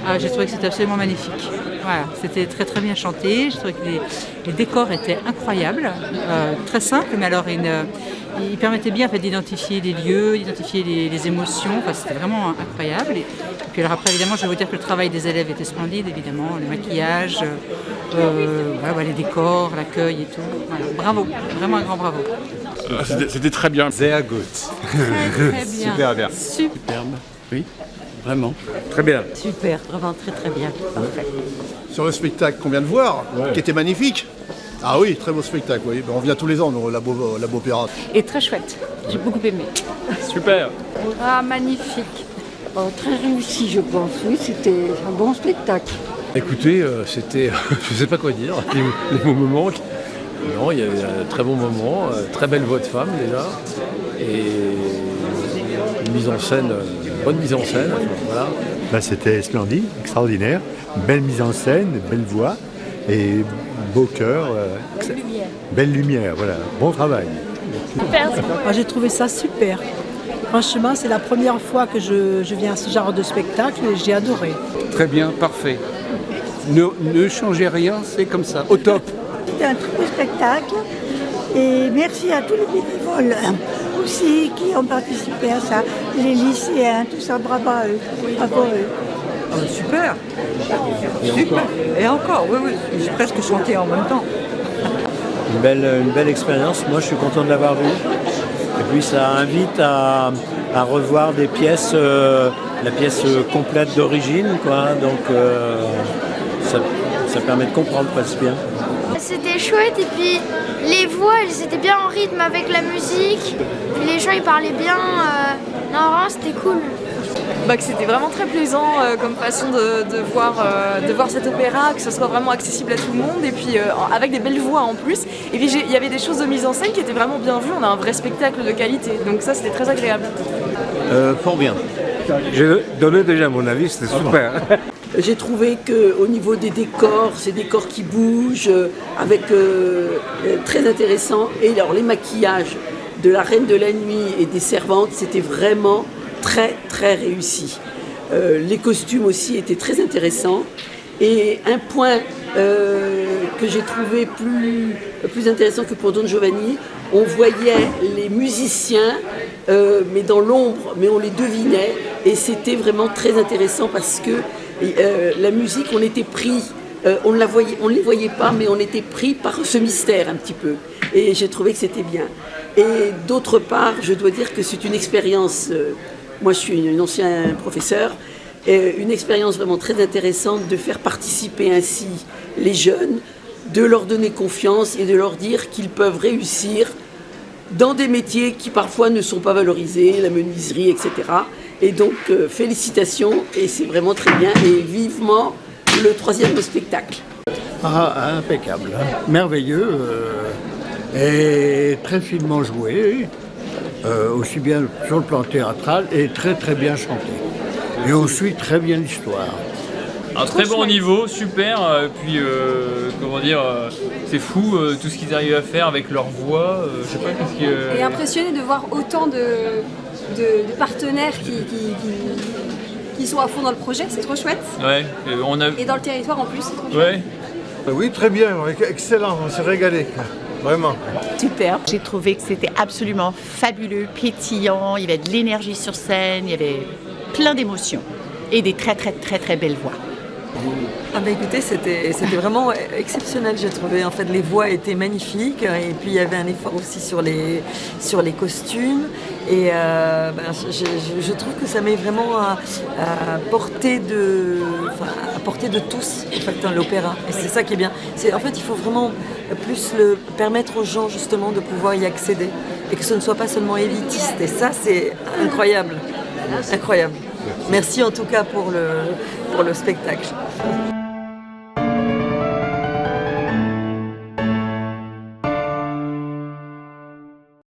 Ah, j'ai trouvé que c'était absolument magnifique. Voilà, c'était très très bien chanté. J'ai trouvé que les décors étaient incroyables, très simples, mais alors ils permettaient bien en fait, d'identifier les lieux, d'identifier les émotions. Enfin, c'était vraiment incroyable. Et puis alors après, évidemment, je vais vous dire que le travail des élèves était splendide, évidemment, le maquillage, voilà, les décors, l'accueil et tout. Voilà, bravo, vraiment un grand bravo. C'était très bien. Sehr gut. Très bien. Super bien. Superbe. Oui, vraiment. Très bien. Super, vraiment très très bien. Parfait. Sur le spectacle qu'on vient de voir, qui était magnifique. Ah oui, très beau spectacle, oui. On vient tous les ans, nous, au Labo Pirate. Et très chouette, j'ai beaucoup aimé. Super. Ah, magnifique. Oh, très réussi, je pense. Oui, c'était un bon spectacle. Écoutez, c'était, je ne sais pas quoi dire, les mots me manquent. Non, il y avait un très bon moment, très belle voix de femme déjà, et une mise en scène, bonne mise en scène, enfin, voilà. Ben, c'était splendide, extraordinaire, belle mise en scène, belle voix et beau cœur, belle lumière, voilà, bon travail. Moi, j'ai trouvé ça super. Franchement, c'est la première fois que je viens à ce genre de spectacle et j'ai adoré. Très bien, parfait. Ne changez rien, c'est comme ça, au top. C'était un très beau spectacle et merci à tous les bénévoles aussi qui ont participé à ça, les lycéens, tout ça, bravo à eux. Bravo à eux. Super. Super. Et encore, oui, j'ai presque chanté en même temps. Une belle expérience, moi je suis content de l'avoir vu. Et puis ça invite à revoir des pièces, la pièce complète d'origine, quoi. Donc ça permet de comprendre presque bien. C'était chouette et puis les voix elles étaient bien en rythme avec la musique, puis les gens ils parlaient bien, non vraiment c'était cool. Que c'était vraiment très plaisant comme façon de voir cet opéra, que ce soit vraiment accessible à tout le monde et puis avec des belles voix en plus. Et puis il y avait des choses de mise en scène qui étaient vraiment bien vues, on a un vrai spectacle de qualité, donc ça c'était très agréable. Fort bien. J'ai donné déjà mon avis, c'était super. J'ai trouvé qu'au niveau des décors, ces décors qui bougent, très intéressant. Et alors les maquillages de la Reine de la Nuit et des servantes, c'était vraiment très très réussi. Les costumes aussi étaient très intéressants. Et un point que j'ai trouvé plus intéressant que pour Don Giovanni, on voyait les musiciens, mais dans l'ombre, mais on les devinait. Et c'était vraiment très intéressant parce que la musique, on était pris, on ne les voyait pas, mais on était pris par ce mystère un petit peu. Et j'ai trouvé que c'était bien. Et d'autre part, je dois dire que c'est une expérience, moi je suis une ancien professeur, une expérience vraiment très intéressante de faire participer ainsi les jeunes, de leur donner confiance et de leur dire qu'ils peuvent réussir dans des métiers qui parfois ne sont pas valorisés, la menuiserie, etc. Et donc, félicitations, et c'est vraiment très bien, et vivement le 3e spectacle. Ah, impeccable, merveilleux, et très finement joué, aussi bien sur le plan théâtral, et très très bien chanté. Et on suit très bien l'histoire. Un très bon niveau, super, puis comment dire, c'est fou tout ce qu'ils arrivent à faire avec leur voix, je sais pas qu'est-ce qui... Et impressionné de voir autant de partenaires qui sont à fond dans le projet, c'est trop chouette. Ouais, Et dans le territoire en plus, c'est trop chouette. Ouais. Oui, très bien, excellent, on s'est régalé, vraiment. Super. J'ai trouvé que c'était absolument fabuleux, pétillant, il y avait de l'énergie sur scène, il y avait plein d'émotions et des très très très très belles voix. Écoutez, c'était vraiment exceptionnel, j'ai trouvé. En fait, les voix étaient magnifiques et puis il y avait un effort aussi sur les costumes. Et je trouve que ça met vraiment à portée de tous, en fait, dans l'opéra. Et c'est ça qui est bien. En fait, il faut vraiment plus permettre aux gens justement de pouvoir y accéder et que ce ne soit pas seulement élitiste. Et ça, c'est incroyable. Incroyable. Merci en tout cas pour le spectacle.